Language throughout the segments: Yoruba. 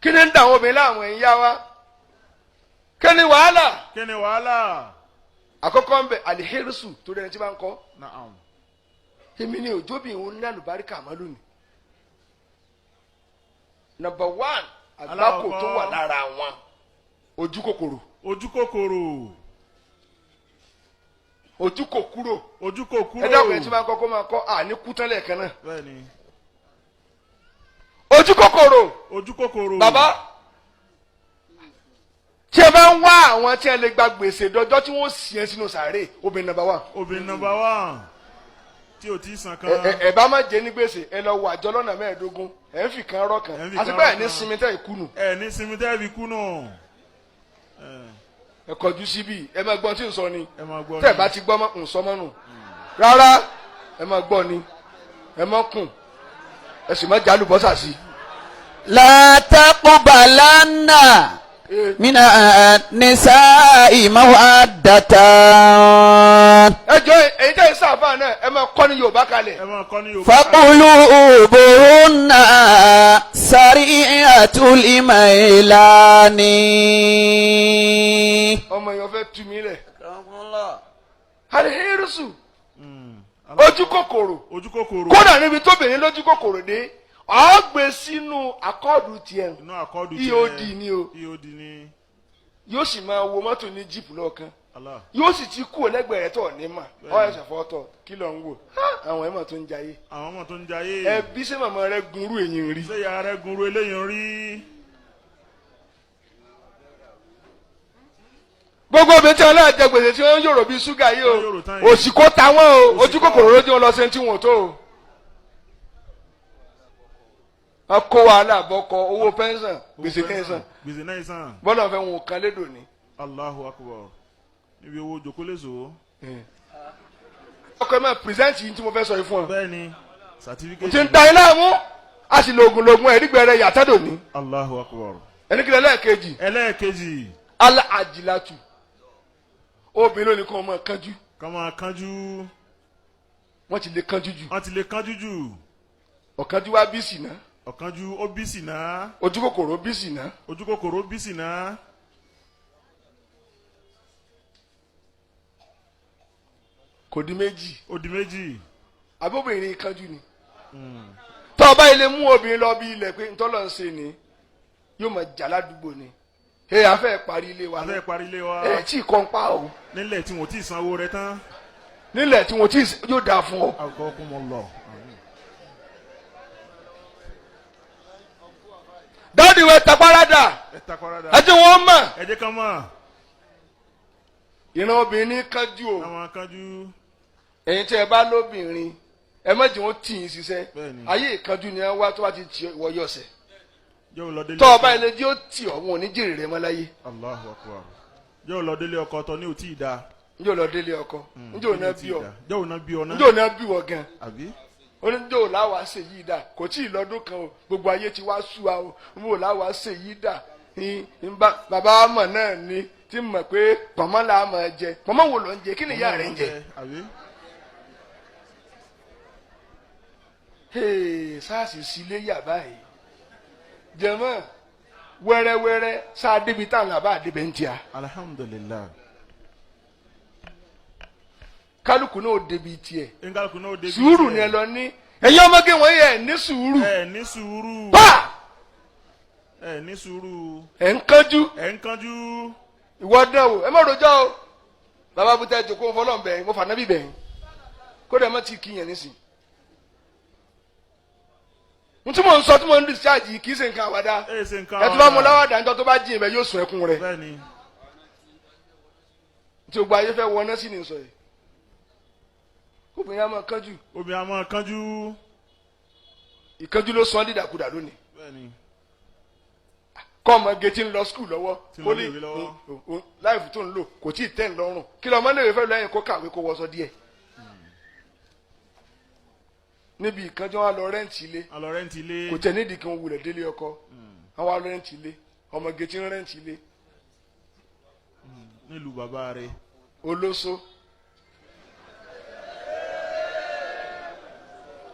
kí ni ń dà àwọn obìnrin láwọn ẹ̀yìn yá wa kí ni wàhálà àkọ́kọ́ ń bẹ alihirisu tó dẹni tí bá ń kọ́ èmi ni òjòbí òun ní àlùbáríkà má lónìí. number one àgbákò tó wà lára wọn ojú kòkòrò. ẹ dákun ẹ tí máa ń kọ́ kó máa kọ́ àní kú tán lẹ́ẹ̀kan náà. ojú kòkòrò. bàbá tí ẹ bá ń wá àwọn tí ẹ lè gba gbèsè dọjọ́ tí wọ́n sì ẹ́ sínú sàárè obìnrin number one. tí o ti san kan. ẹ bá má jẹ ní gbèsè ẹ lọ wọ àjọ lọ́nà 15 ẹ ń fi kan rọ kan àti bẹ́ẹ̀ ní sinmi tẹ́ ìkùnù. ní sinmi tẹ́ ìkùnù. ẹ kọjú síbí ẹ máa gbọ́ tí ń sọ ni tẹ́ ẹ bá ti gbọ́ ń sọ mọ́nù rárá ẹ máa gbọ́ ni ẹ máa kùn ẹ sì máa jálù bọ́sà sí. la taqbalanna mina nisa'i mawaddatan. ẹ jọ èyí tẹ́ ẹ sáfà náà ẹ máa kọ́ ní Yorùbá kalẹ̀. faqulu burunna sari'atul imailani. ọmọ yẹn fẹ́ tu mí lẹ̀. alihirisu ojú kòkòrò kódà níbi tóbìnrin lójú kòkòrò dé ọ gbé sínú akọ́ọ̀dù tiẹ̀ EOD ni o yóò sì máa wo mọ́tò ní jíìpù lọ́ọ̀kan yóò sì ti kú lẹ́gbẹ̀ẹ́ rẹ̀ tọ̀ ní mà ọ ẹ̀sẹ̀ fọ́tọ̀ kí ló ń wò àwọn ẹ̀mọ̀ tó ń jayé ẹbí ṣé màmá rẹ̀ gunrú èyí rí. ṣé ìyá rẹ̀ gunrú eléyìí rí. gbogbo obìnrin tí wọn náà jẹ gbèsè tí wọn ń yòrò bíi ṣúgà yìí o òsì kó ta wọn o ojú kòkòrò ló dé wọn lọ sí tí wọn ò tó o. wọn kó wàhálà bọkọ owó pẹ́ńsàn gbèsè kẹ́ńsàn bọ́lá fẹ́ wọn kan lédò ní. Allahu Akbar níbi owó jòkólézò. ọkọ ẹ máa pírẹsẹ̀ntì yìí tí mo fẹ́ sọ yìí fún ọ. bẹ́ẹ̀ni certificate. ti ń da ilé àmú a sì lo oògùn ẹ̀rígbẹ́ rẹ yàtọ̀ ní. Allahu Akbar. ẹnikẹ́ni ẹlẹ́ẹ̀kejì. ala àjìlátù obìnrin lónìí kan máa kánjú. wọ́n ti lè kánjú jù. ọ̀kánjú wá bí sí náà. ọ̀kánjú ó bí sí náà. ojú kòkòrò bí sí náà. kò di méjì. abóbìnrin kánjú ni. tọ́ ọba ilé mú obìnrin lọ bí ilẹ̀ pé ntọ́lọ́ ń ṣe ni yóò máa jà ládùúgbò ni. a fẹ́ parí ilé wa. tí kò ń pa o. nílẹ̀ tí wọ́n ti sanwó rẹ̀ tán. nílẹ̀ tí wọ́n ti yóò dáa fún ọ. àkọ́kọ́ mọ lọ. dáàdi wẹ taparada ẹ jẹ́ wọ́n mọ̀. ẹ jẹ́ ká mọ̀. ìran obìnrin kánjú o. àwọn kánjú. ẹ̀yin tí ẹ bá lóbìnrin ẹ má jẹ́ wọ́n tì yín ṣiṣẹ́ ayé ìkánjú ni ẹ wá tó bá ti tì wọ́ yọ̀ọ̀sẹ̀. tọ́ ọba ilé tí ó tì ọ́ wọn ò ní jèrè rẹ mọ́ láyé. Allahu Akbar. yóò lọ délé ọkọ tọ ní òtí ìdá. njẹ́ ò lọ délé ọkọ njẹ́ ò náà bí ọ njẹ́ ò náà bí ọ náà. njẹ́ ò náà bí wọ gan. àbí. oníjẹ́ ò láwa ṣe yí dà kò tí ì lọ́dún kan o gbogbo ayé ti wá sú wa o mo ò láwa ṣe yí dà bàbá wa mọ̀ náà ni tí mọ̀ pé pọ̀nmọ́ la máa jẹ pọ̀nmọ́ wo ló ń jẹ kí ni ìyá rẹ̀ ń jẹ. sáàsì sílé yàbá yìí jẹmọ wẹrẹwẹrẹ sáà débi táwọn àbá àdébẹ ń tíya. Alhamdulillah. kálukú náà débi tiẹ̀. sùúrù ni ẹ lọ ní ẹ̀yin ọmọge wọn yẹ ní sùúrù. pa. ní sùúrù. ẹ ń kánjú. ìwọ dán o ẹ má rojọ́ o bàbá bùtẹ́ jòkó fọlọ́n bẹ́ẹ̀ mo fà nábì bẹ́ẹ̀ kó dẹ̀ má ti kíyàn nísìn. ntí mo ń sọ tí mo ń discharge yìí kì í ṣe nǹkan àwàdà ẹ tó bá mọ láwàdà ńjọ tó bá jí ìbẹ yóò sùn ẹkún rẹ tí o gba ayé fẹ́ wọná sí ni sọ yìí obìnrin a máa kánjú ìkánjú ló sọ ọ́ dídàkudà lónìí kọ́ ọmọ gẹ̀ẹ́tì ń lọ skul lọ́wọ́ ó ní láìfù tó ń lò kò tí ì tẹ́ ń lọ́rùn kí lọ́mọ lè fẹ́ lẹ́yìn kó kàwé kó wọṣọ díẹ̀. níbi ìkànjọ́ wa lọ rẹ́ǹtì ilé kò tẹ̀ nídìí kí wọ́n wulẹ̀ délé ọkọ àwọn wa rẹ́ǹtì ilé ọmọ gẹ̀ẹ́tì ń rẹ́ǹtì ilé. nílùú bàbá rẹ̀. olóso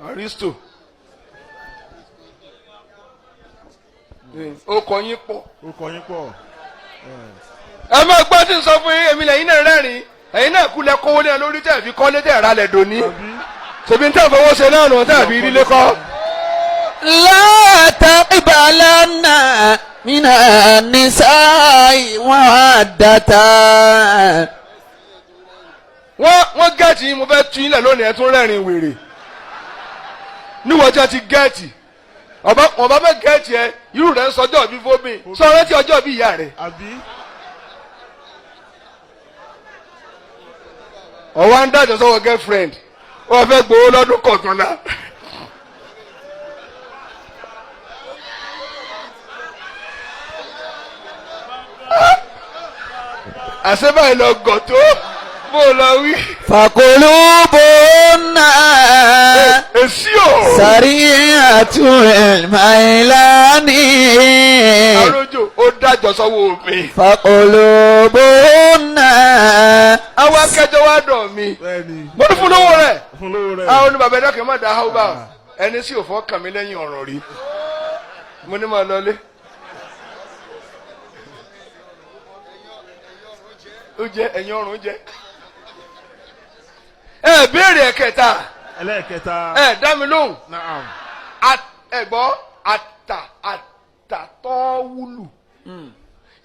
Aristo ó kọ yín pọ̀. ó kọ yín pọ̀. ẹ máa gbọ́ tí ń sọ fún yín èmi lẹ́yìn náà rẹ́rìn ẹ̀yin náà kú lẹ kówó lé lórí tẹ̀ fi kọ́lé tẹ̀ ra lẹ̀ dòní. ṣèbí ń tẹ̀ fowó ṣe náà nù tẹ̀ fi rílé kọ́. لا تقبلن من النساء وعدة. wọ́n gẹ̀ẹ́tì yín mo fẹ́ tún ilẹ̀ lónìí ẹ̀ tún rẹ́rìn wèrè níwọ̀n tí a ti gẹ̀ẹ́tì ọba bẹ gẹ̀ẹ́tì ẹ irú rẹ̀ ń sọjọ́ bí fómi sọ rántí ọjọ́ bí ìyá rẹ̀. ọwọ́ ń dájọ́ sọ́wọ́ girlfriend wọ́n fẹ́ gbowó lọ́dún kọ̀ọ̀kanlá. àṣẹ báyìí lọ gọ̀ tó bó lọ wí. فقلوبهن èsì o. سريعة الميلان. arójò ó dájọ́ sọ́wọ́ òfin. فقلوبهن. àwọn akẹ́jọ́ wa dọ̀ mí. mo ní fún lówó rẹ̀. àwọn oníbàbá ẹ̀dá kì í má da áhùn bá ẹni sí òfò kàn mí lẹ́yìn ọ̀rọ̀ rí. mo ní máa lọlé. ó jẹ ẹ̀yin ọrùn jẹ. ẹ béèrè ẹ̀kẹta. ẹlẹ́ẹ̀kẹta. ẹ dá mi lóhùn. Naam. ẹ̀gbọ́ àtàtọ́wúlù.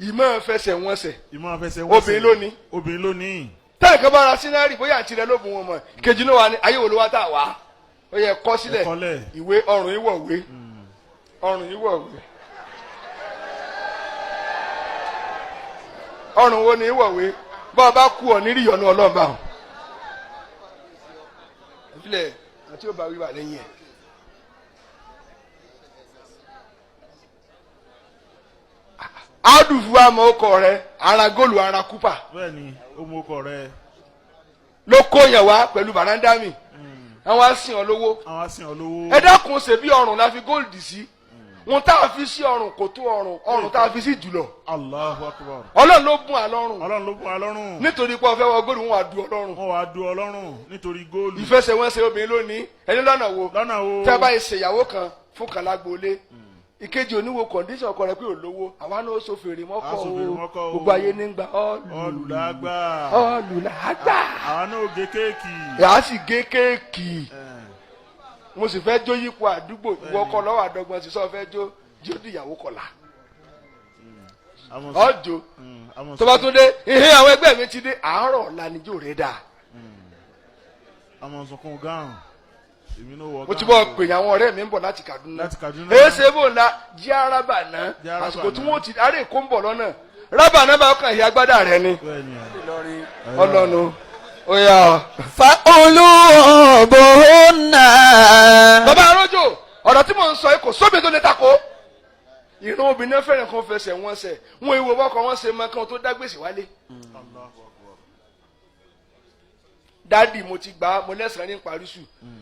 ìmọ̀ fẹsẹ̀ wọn sẹ̀. ìmọ̀ fẹsẹ̀ wọn sẹ̀. obìnrin lónìí. obìnrin lónìí. tẹ́lẹ̀ kan bá ra sínárì bóyá àti rẹ ló bùn wọn mọ̀ kejì náà wà ní ayé wo ló wá tà wá. ó yẹ kọ́ sílẹ̀ ìwé ọrùn ìwọ̀wé. ọrùn ìwọ̀wé. ọrùn wo ni ìwọ̀wé bá a bá kú ọ nírí ìyọnu ọlọ́ọ̀bá hàn. ìfilẹ̀ àti òbá wíwà lẹ́yìn ẹ̀. áùdùfù àmọ́ ọkọ rẹ ara góòlù ara kúpà. bẹ́ẹ̀ni ó mú ọkọ rẹ. ló kó yẹn wá pẹ̀lú bàrándàmì. àwọn á sìn ọ lówó. àwọn á sìn ọ lówó. ẹ dákun ṣe bí ọrùn la fi góòlù dì sí. wọn tá a fi sí ọrùn kò tó ọrùn tá a fi sí jùlọ. Allahu Akbar. Ọlọ́run ló bùn àlọ́rùn. Ọlọ́run ló bùn àlọ́rùn. nítorí pé ọ̀fẹ́ wọ góòlù wọn wà du ọlọ́run. wọn wà du ọlọ́run nítorí góòlù. ìfẹsẹ̀wọnsẹ̀ obìnrin lónìí ẹni lọ́nà wo. lọ́nà wo. tẹ́ bá yẹ ṣèyàwó kan fún kan lágboolé. ìkejì oníwo kọ̀ǹdíṣàn ọkọ rẹ pé ò lówó àwa náà ó so fèrè mọ́kọ́ o gbogbo ayé ní gbà ọlù làgbà. ọlù làgbà. àwa náà ó gé kéèkì. yàá sì gé kéèkì. mo sì fẹ́ jó yípo àdúgbò ìwọ ọkọ lọ́wọ́ àdọ́gbọ́n sì sọ fẹ́ jó jíó dìyàwó kọ̀la. ọjọ́ tó bá tún dé ìhìn àwọn ẹgbẹ́ mi ti dé àárọ̀ ọ̀la níjó rẹ̀ dà. àmọ̀ sọ̀kan gáàrùn èmi náà wọ gáàrùn. mo ti bọ́ pè àwọn ọ̀rẹ́ mi ń bọ̀ láti Kaduna. èyí ṣe bò ńlá jí arábà náà àsìkò tí wọ́n ti aré èkó ń bọ̀ lọ́nà rábà náà bá kàn yí agbádá rẹ ni. ọlọ́nu ó yà. فقلوبهن. bàbá arójò ọ̀rọ̀ tí mò ń sọ yìí kò sóbi tó lè takò. ìran obìnrin fẹ́ràn kan fẹsẹ̀ wọn sẹ̀ wọn ìwò bọ́kọ wọn ṣe máa kan tó dá gbèsè wálé. dádì mo ti gbà mo lẹ́sàn-án ní parísù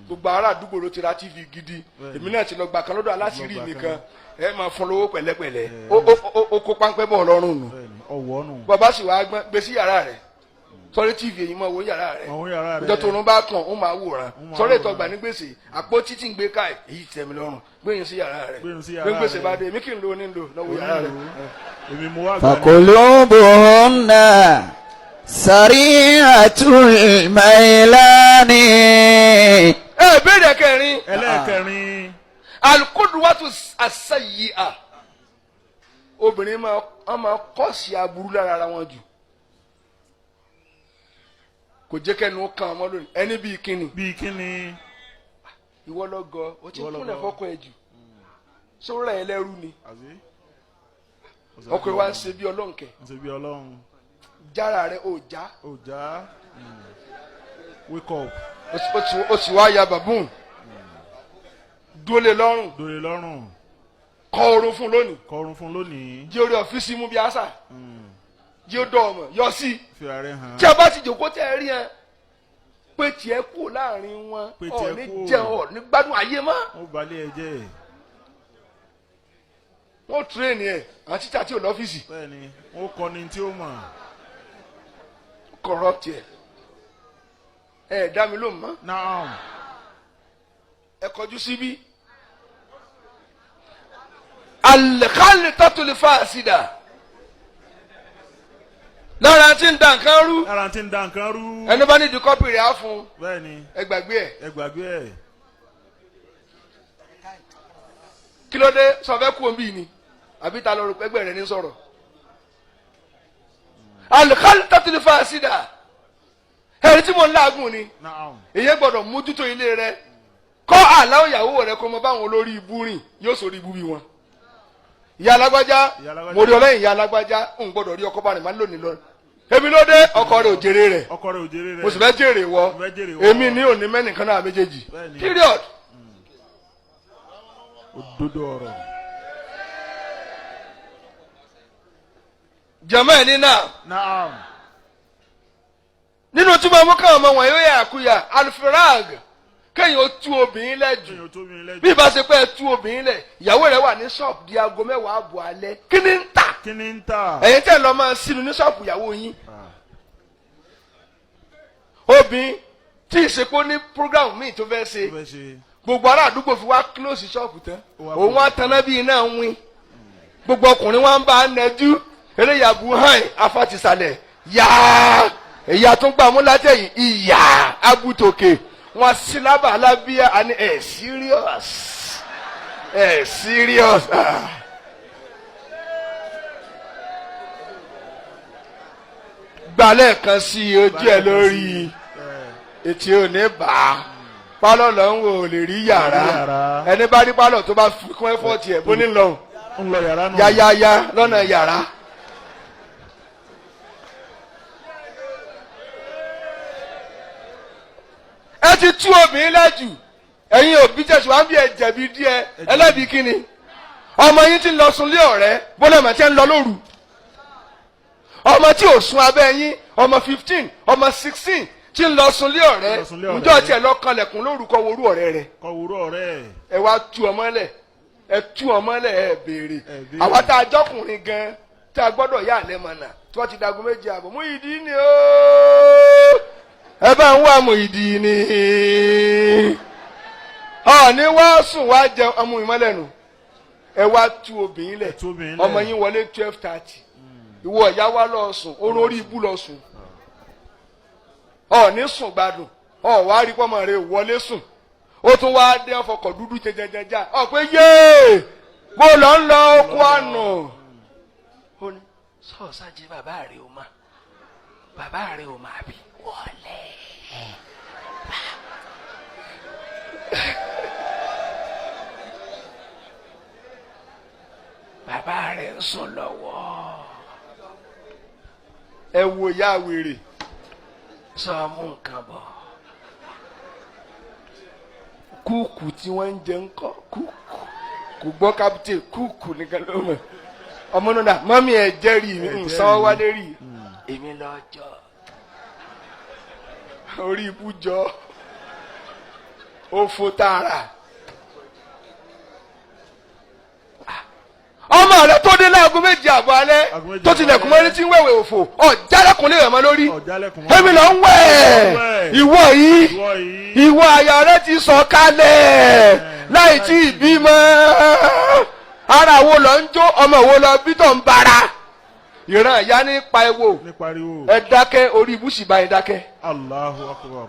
gbogbo ará àdúgbò ló ti ra tv gidi èmi náà ti lọ gbà kan lọ́dọ̀ aláṣírí mi kan ẹ máa fún lówó pẹ̀lẹ́pẹ̀lẹ́ ó kó páńpẹ́ bọ̀ ọlọ́run nù bàbá sì wá gbọ́n gbé sí yàrá rẹ̀ sọrí tv èyí mọ owó yàrá rẹ̀ ìjọ tó ń bá kàn ó máa wòran sọrí ètò ọgbà ní gbèsè àpò títí ń gbé káì èyí tẹ̀mí lọ́rùn gbẹ̀yìn sí yàrá rẹ̀ gbé gbèsè bá dé èmi kì í lo onílò lọ́wọ́ yàrá rẹ̀. فقلوبهن سريعة الميلان. ẹ béèrè kẹrin. ẹlẹ́ẹ̀kẹrin. alukóduwàtú àṣàyíà obìnrin máa kọ́ọ̀sì aburú lára ara wọn jù kò jẹ́ kẹ́nu kan ọmọ lónìí ẹni bíi kíni. bíi kíni. ìwọ lọ gọ o ti kúnlẹ̀ fọkàn ẹ̀ jù sórí ẹ̀ lẹ́rú ni ọkùnrin wa ń ṣe bí ọlọ́nkẹ́. ń ṣe bí ọlọ́run. jára rẹ ò já. ò já. wake up. o sì wá ya bàbúùn. dúólé lọ́rùn. dúólé lọ́rùn. kọ orun fún lónìí. kọ orun fún lónìí. jí orí ọ̀fíìsì mú bí àṣà. jí ó dọ̀ ọmọ yọ sí. fi ààrẹ hàn. tí a bá ti jòkó tẹ́ ẹ rí yẹn pé tiẹ̀ kú láàrin wọn ọ̀ ní jẹun ọ̀ ní gbádùn ayé mọ́. ó balẹ̀ ẹ jẹ́ ẹ̀. wọ́n tírèèni ẹ̀ àwọn títà tí ò lọ́fíìsì. bẹ́ẹ̀ni wọ́n kọ́ ni tí ó mọ̀. corrupt ẹ dá mi lóhùn mọ́. naam. ẹ kọjú síbí. al-khalitatul fasida. lára tí ń da nǹkan rú. lára tí ń da nǹkan rú. ẹni bá ní di kọ́pì rẹ̀ á fún. bẹ́ẹ̀ni. ẹ gbàgbé ẹ̀. ẹ gbàgbé ẹ̀. kí ló dé sọfẹ́ kú omi ni àbí ta lọ rò pẹ́gbẹ́ rẹ̀ ní sọ̀rọ̀. al-khalitatul fasida. ẹ̀rí tí mo ń láàgùn ni. èyí gbọ́dọ̀ mójútó ilé rẹ̀. kọ́ àláwọ̀ ìyàwó rẹ̀ kó mọ báwọn olórí ibú rìn yóò sórí ibú bí wọn. ìyá alágbájá mo rí ọlẹ́yìn ìyá alágbájá ń gbọ́dọ̀ rí ọkọ bá rìn máa ń lónìí lọ. èmi ló dé ọkọ rẹ̀ ò jèrè rẹ̀. ọkọ rẹ̀ ò jèrè rẹ̀. mo sì fẹ́ jèrè wọ. èmi ní òní mẹ́nìkan náà méjèèjì. period. òdodo ọ̀rọ̀. jẹ̀mọ́ ẹ̀ ní náà. naam. nínú tí mo mú káwọn ọmọ wọn yóò yà àkúyà alfirag kéèyàn ó tú obìnrin lẹ́jù bí ìbá ṣe pé ẹ tú obìnrin lẹ̀ ìyàwó rẹ̀ wà ní ṣọ́ọ̀bù di aago 10 àbọ̀ alẹ́ kí ni ń tà. kí ni ń tà. ẹ̀yin tẹ́ lọ máa sínú ní ṣọ́ọ̀bù ìyàwó yín. obìnrin tí ìṣepọ̀ ní program míì tó fẹ́ ṣe gbogbo ará àdúgbò fi wá close ṣọ́ọ̀bù tán òun wá taná bí iná ń wín gbogbo ọkùnrin wá ń bá a nẹjú eléyàbù hàn afátìsàlẹ̀ yáá èyí àtúngbàmú látẹ̀yìn ìyá abútòkè wọn sílábà alábíà àní serious. gbalẹ̀ kan sí ojú ẹ lórí etí ò ní bá a pálọ̀ lọ ń wò lè rí yàrá ẹni bá rí pálọ̀ tó bá fi kún ẹ́fọ́ọ̀tì ẹ̀ bó ní lọ yáyáyá lọ́nà yàrá. ẹ ti tú obìnrin lẹ́jù ẹ̀yin òbí tẹ̀sí wá ń bí ẹ̀jẹ̀bi díẹ̀ ẹlẹ́bi kíni ọmọ yín ti ń lọ sunlé ọ̀rẹ́ bọ́lá ẹ̀mọ̀ tí ń lọ lóru ọmọ tí ò sun abẹ́ yín ọmọ 15 ọmọ 16 tí ń lọ sunlé ọ̀rẹ́ ǹjọ́ tiẹ̀ lọ kanlẹ̀kùn lóru kọ́ worú ọ̀rẹ́ rẹ̀ ẹ wá tú ọmọ lẹ̀ ẹ béèrè àwa tá a jọkùnrin gan tá a gbọ́dọ̀ yá àlẹ́ mọ̀nà tí wọ́n ti dagun méjì àbọ̀ mú ìdí ni ooo ẹ bá ń wá Muyideen ni ọ̀ọ́ni wá sùn wá jẹ ọmọ ìmọ̀lẹ́nu ẹ wá tú obìnrin lẹ̀ ọmọ yín wọlé 12:30 ìwọ ìyá wa lọ sùn olórí ibú lọ sùn ọ̀ọ́ni sùn gbádùn ọ̀wá rí pọ́mọ rẹ wọlé sùn ó tún wá dé ọfọkọ̀ dúdú jẹjẹjẹjẹ ọ pé yéé bó lọ ń lọ okú àná ó ní sọ́ọ̀sá jí bàbá rẹ ò má bí wọlé. bàbá rẹ̀ ń sùn lọ́wọ́. ẹ wo ìyá wèrè sọ mú nǹkan bọ̀. kúùkù tí wọ́n ń jẹ ńkọ́ kúùkù kò gbọ́ kápítẹ̀ kúùkù nìkan ló mọ̀. ọmọ náà mọ́mí ẹ̀ jẹ́rìí mi ń sanwó wálé rí èmi lọ́jọ́ orí ibú jọ ó fò tààrà. ọmọ rẹ tó dé láago 2 àbọ̀ alẹ́ tó tilẹ̀kùn mọ́rí tí ń wẹ̀wẹ̀ òfò ọ̀jálẹ̀kùn lè rẹ̀ mọ́ lórí èmi lọ ń wẹ̀ ìwọ yìí ìwọ àyà rẹ ti sọ kalẹ̀ láì tí ì bímọ ara wo lọ ń jó ọmọ wo lọ bí tó ń bara ìran ìyá ní pa ewo ẹ dákẹ́ orí ibùsùn báyìí dákẹ́. Allahu Akbar.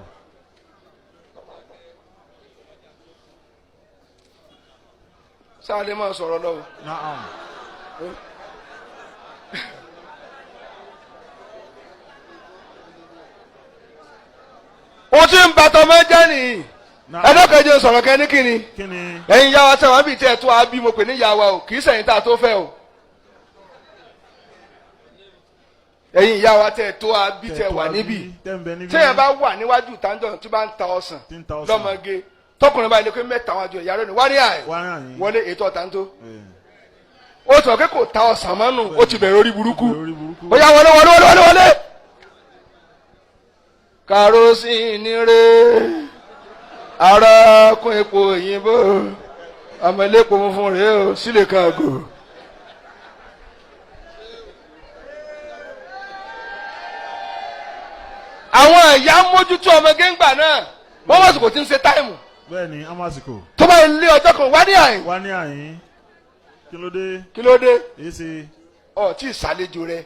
sáàlẹ̀ máa sọ̀rọ̀ lọ́wọ́. o ti ń bàtọ̀ mẹ́jẹ́ nìyí ẹ̀dọ́kẹ́jẹ́ sọ̀rọ̀ kẹ́ ní kíni ẹ̀yin ìyá wa sẹ́wọ̀n bíi tí ẹ̀ tó a bí mo pè ní ìyá wa o kì í sẹ̀yìn tá a tó fẹ́ o. ẹ̀yin ìyá wa tẹ̀ tó a bí tẹ̀ wà níbí tẹ̀yìn bá wà níwájú tàǹdọ̀ tí bá ń ta ọsàn lọ́mọge tọkùnrin báyìí lè pé mẹ́ta wájú ìyá rẹ̀ ni wá ní àì wọlé ètò ọ̀tá ń tó ó sọ pé kò ta ọsàn mọ́nù ó ti bẹ̀rẹ̀ orí burúkú ó yá wọlé. kàrósìnì rè ara kún epo òyìnbó ọmọ elépo funfun rèé o sílè kan àgò. àwọn ìyá mójútó ọmọ géńgbà náà wọ́n wá sùkò tí ń ṣe táìmù. bẹ́ẹ̀ni amásìkò. tó bá ilé ọjọ́ kan wá ní àyín. kí ló dé. kí ló dé. èsì. ọ tí ìsàlejò rẹ.